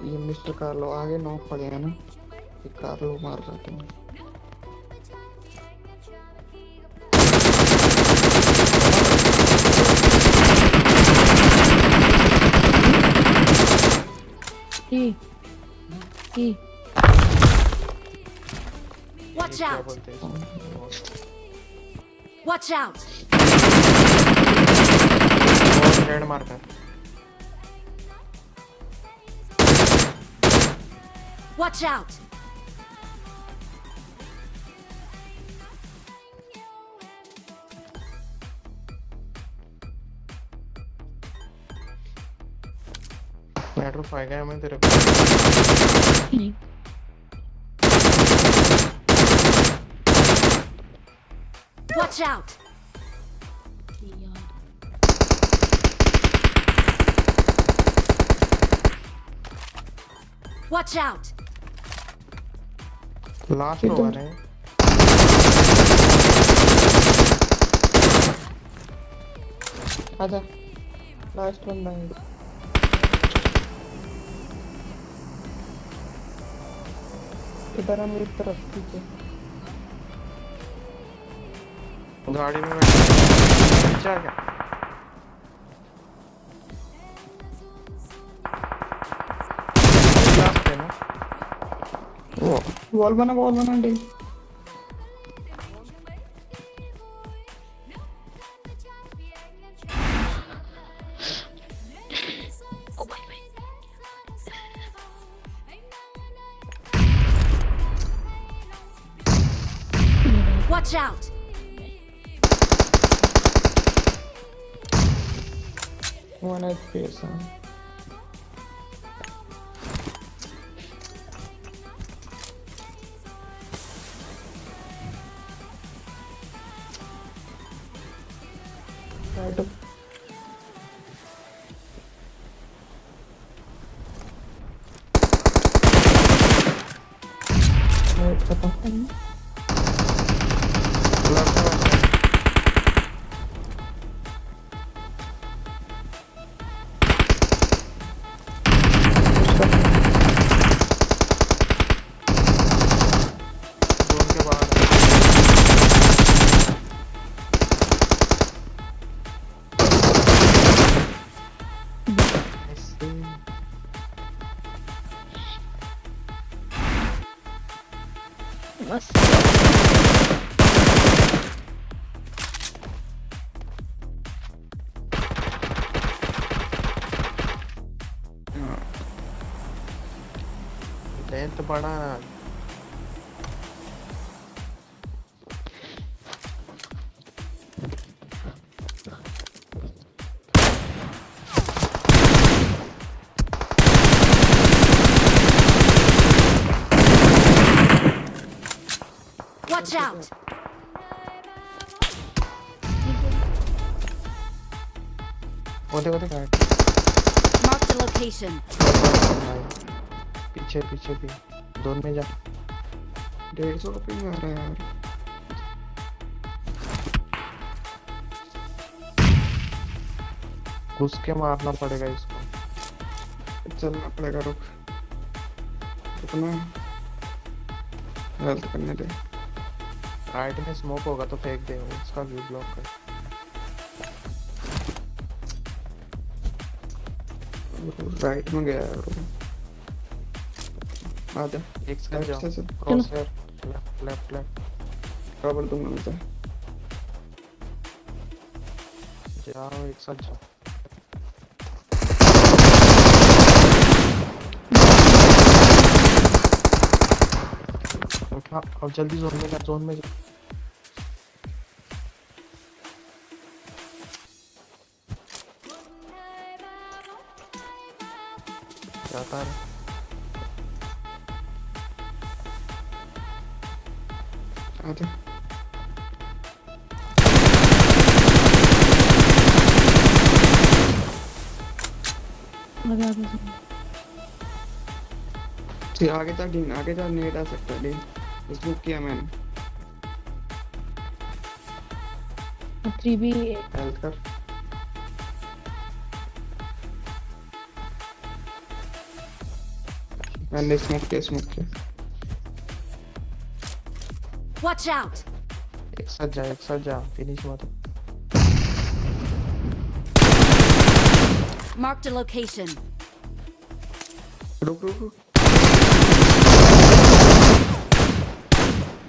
ये mister Carlo आगे knock पड़े हैं ना, ये कार्लो मार जाते हैं। Watch out! Watch out! Red मारकर Watch out! मेट्रो 5 गया मैं तेरे Watch out! Watch out! Last over है। आजा, लास्ट बंदा है। इधर हम एक तरफ पीछे गाड़ी में बैठ जा क्या लास्ट है ना वॉल बना day. Watch out! One FPS on. Right up. Wait, what happened? Length बड़ा Watch out! ओदे काट Mark the location. पीछे पीछे भी दोनों में जा 150 का पिंग आ रहा है यार। घुस के मारना पड़ेगा इसको। चलना पड़ेगा, रुकना हेल्थ करने दे। राइट में स्मोक होगा तो फेंक दे, उसका व्यू ब्लॉक कर। राइट में गया यार। आजा एक साइड जाओ, से क्रॉस हेयर लेफ्ट कवर दूंगा मैं तो। जाओ एक साथ जाओ। हाँ अब जल्दी जोन में जा, जोन में जा। जाता है आजा आगे जा डीन, आगे जा, नेट आ सकता है डीन। स्मोक किया मैंने। 3B हेल्थ कर। मैंने स्मोक किया Watch out! एक साथ जा फिनिश मत। Marked a location. रुक रुक रुक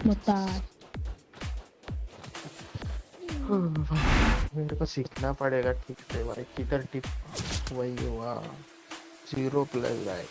मुतार मेरे को सीखना पड़ेगा ठीक से भाई, किधर टिप वही हुआ 0 प्लस भाई।